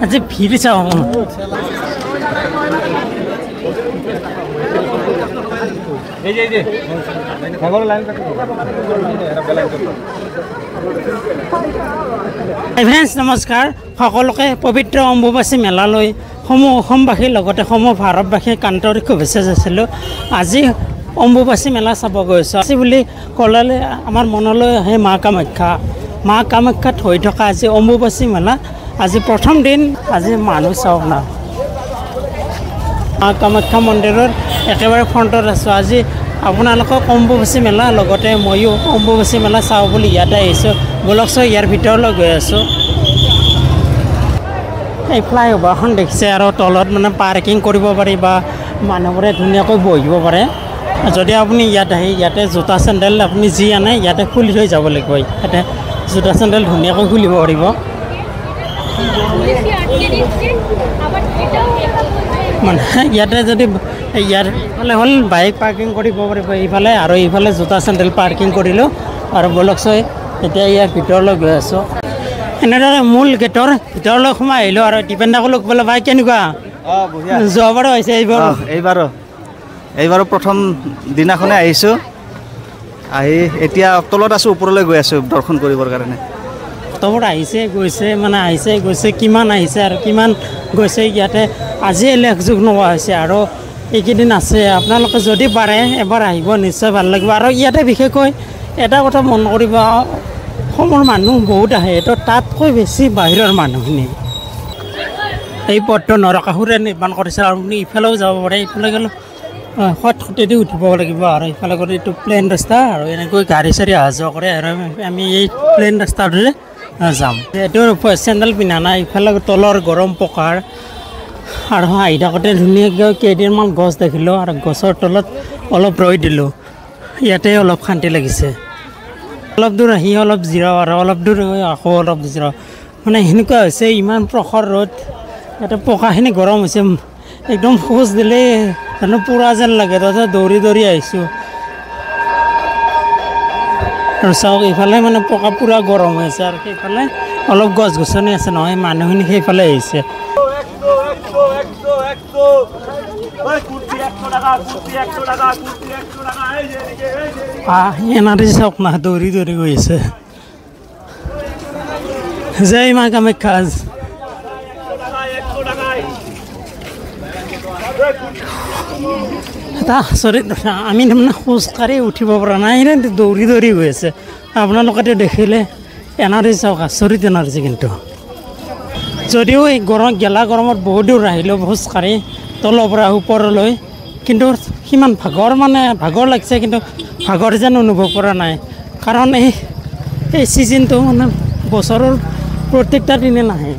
আজি ভিড় চাও নমস্কাৰ সকলোকে পবিত্ৰ অম্বুবাচী মেলালৈ সমূহ অসমবাসীৰ লগতে সমূহ ভাৰতবাসীৰ আন্তৰিক শুভেচ্ছা যাচিলোঁ। আজি অম্বুবাচী মেলা চাব গৈছোঁ আজি বুলি ক'লে আমাৰ মনলৈ আহে মা কামাখ্যাত হৈ থকা আজি অম্বুবাচী মেলা আজি প্ৰথম দিন আজি মানুহ চাওক না মা কামাখ্যা মন্দিৰৰ একেবাৰে ফ্ৰণ্টত আছোঁ। আজি আপোনালোকক অম্বুবাচী মেলা লগতে ময়ো অম্বুবাচী মেলা চাওঁ বুলি ইয়াতে আহিছোঁ। বলকচোন ইয়াৰ ভিতৰলৈ গৈ আছোঁ। এই ফ্লাইঅভাৰখন দেখিছে আৰু তলত মানে পাৰ্কিং কৰিব পাৰি বা মানুহবোৰে ধুনীয়াকৈ বহিব পাৰে। যদি আপুনি ইয়াত আহি ইয়াতে জোতা চেণ্ডেল আপুনি যি আনে ইয়াতে খুলি থৈ যাব লাগিব। ইয়াতে জোতা চেণ্ডেল ধুনীয়াকৈ খুলিব পাৰিব। মানে ইয়াতে যদি ইয়াৰ ইফালে হ'ল বাইক পাৰ্কিং কৰিব পাৰিব ইফালে আৰু ইফালে জোতা চেণ্ডেল পাৰ্কিং কৰিলোঁ আৰু বলকচোন এতিয়া ইয়াৰ ভিতৰলৈ গৈ আছোঁ। এনেদৰে মূল গেটৰ ভিতৰলৈ সোমাই আহিলোঁ আৰু দীপেনদাকো লগ পালোঁ। ভাই কেনেকুৱা যোৱাবাৰো হৈছে এইবাৰো প্ৰথম দিনাখনে আহিছোঁ। আহি এতিয়া তলত আছোঁ, ওপৰলৈ গৈ আছোঁ দৰ্শন কৰিবৰ কাৰণে। তলত আহিছে গৈছে কিমান আহিছে আৰু কিমান গৈছে ইয়াতে আজি উল্লেখযোগ নোহোৱা হৈছে আৰু এইকেইদিন আছে। আপোনালোকে যদি পাৰে এবাৰ আহিব, নিশ্চয় ভাল লাগিব। আৰু ইয়াতে বিশেষকৈ এটা কথা মন কৰিব, অসমৰ মানুহ বহুত আহে তো তাতকৈ বেছি বাহিৰৰ মানুহখিনি। এই পথটো নৰকাসুৰে নিৰ্মাণ কৰিছে আৰু আপুনি ইফালেও যাব পাৰে। ইফালে গ'লে খটেদি উঠিব লাগিব আৰু ইফালে গ'লে এইটো প্লেইন ৰাস্তা আৰু এনেকৈ গাড়ী চাড়ী অহা যোৱা কৰে আৰু আমি এই প্লেইন ৰাস্তাটোৰে যাম। এইটো চেণ্ডেল পিন্ধা নাই। ইফালে তলৰ গৰম পকাৰ আৰু আহি থাকোঁতে ধুনীয়াকৈ কেইদিনমান গছ দেখিলোঁ আৰু গছৰ তলত অলপ ৰৈ দিলোঁ। ইয়াতে অলপ শান্তি লাগিছে। অলপ দূৰ আহি অলপ জিৰাওঁ আৰু অলপ দূৰ আকৌ অলপ জিৰাওঁ। মানে সেনেকুৱা হৈছে, ইমান প্ৰখৰ ৰ'দ, ইয়াতে পকাখিনি গৰম হৈছে। একদম খোজ দিলেই জানো পুৰা যেন লাগে। তাতে দৌৰি আহিছোঁ আৰু চাওক ইফালে মানে পকা পুৰা গৰম হৈছে আৰু সেইফালে অলপ গছ গছনি আছে নহয়, মানুহখিনি সেইফালে আহিছে। এনাৰি চাওক না দৌৰি গৈ আছে। জয় মা কামাখ্যা। এটা আচৰিত কথা, আমি তাৰমানে খোজকাঢ়ি উঠিব পৰা নাই, দৌৰি গৈ আছে। আপোনালোকেতো দেখিলে এনাৰ্জি চাওক, আচৰিত এনাৰ্জি। কিন্তু যদিও এই গেলা গৰমত বহুত দূৰ আহিলোঁ খোজকাঢ়ি তলৰ পৰা ওপৰলৈ, কিন্তু সিমান ভাগৰ লাগিছে, কিন্তু ভাগৰ যেন অনুভৱ কৰা নাই। কাৰণ এই ছিজনটো মানে বছৰৰ প্ৰত্যেকটা দিনে নাহে।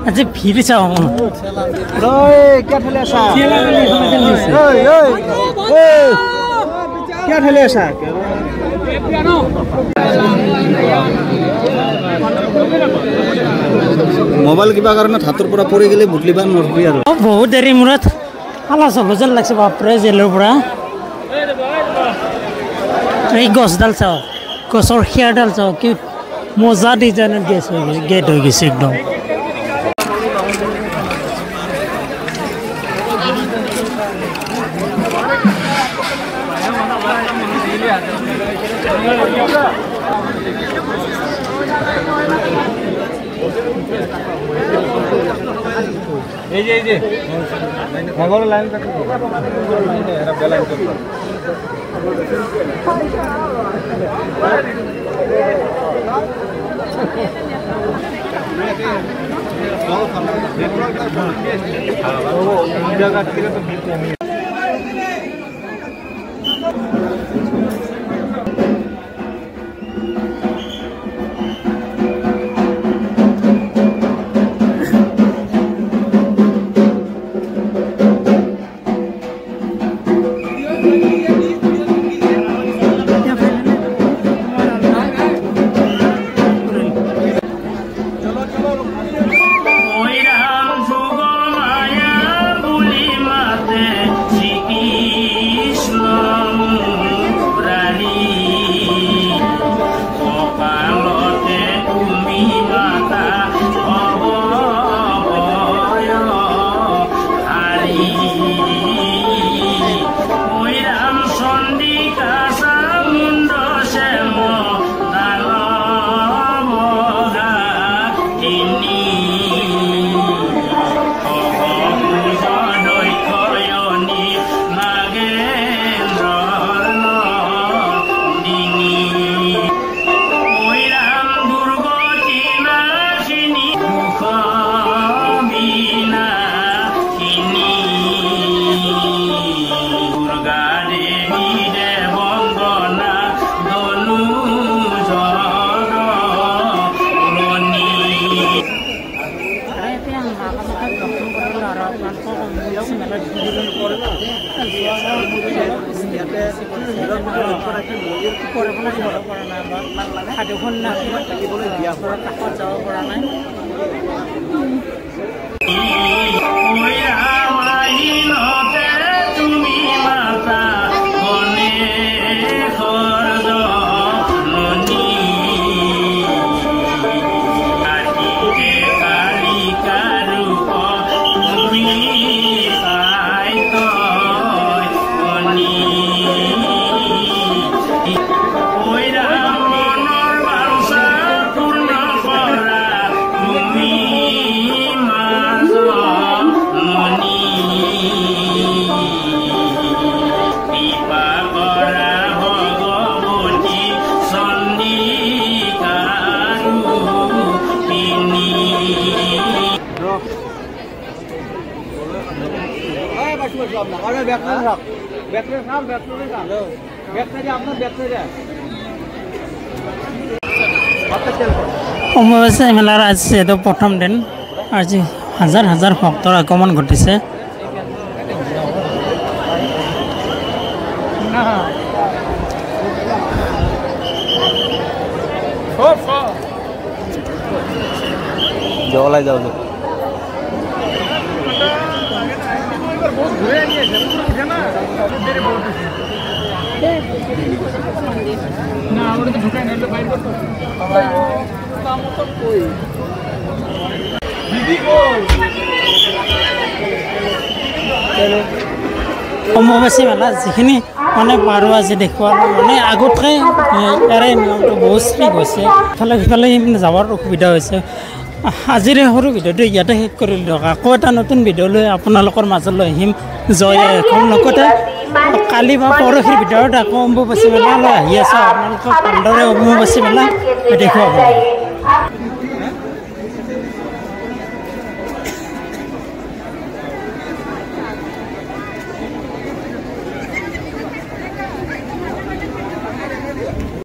আজি ভিড় চাও মোবাইল কিবা কাৰণত হাতৰ পৰা পৰি গ'লে বুটলিব নোৱাৰিবি আৰু বহুত দেৰি মূৰত আলা চলো যেন লাগছে। বাপৰে জেলৰ পৰা এই গছডাল চাওঁ, গছৰ শিয়াৰডাল চাওঁ, কি মজা ডিজাইনত গেট হৈ গৈছে একদম। এই যে খবর লাইন কাটি এরা বেলাইন করতে অমাবস্যা মেলাৰ আজি এইটো প্ৰথম দিন আজি হাজাৰ হাজাৰ ভক্তৰ আগমন ঘটিছে জগলাই যাও অমাবস্যা মেলা যিখিনি মানে পাৰোঁ আজি দেখুৱালোঁ মানে আগতকৈ ইয়াৰে নিয়মটো বহুত ষ্ট্ৰিক্ট হৈছে ইফালে সিফালে যাবৰ অসুবিধা হৈছে আজিৰ সৰু ভিডিঅ'টো ইয়াতে শেষ কৰিলোঁ দিয়ক আকৌ এটা নতুন ভিডিঅ' লৈ আপোনালোকৰ মাজলৈ আহিম জয় এখন লগতে কালি বা পৰহিৰ ভিতৰত আকৌ অম্বুবাচী মেলালৈ আহি আছোঁ আপোনালোকক ভালদৰে অম্বুবাচী মেলা দেখুৱাব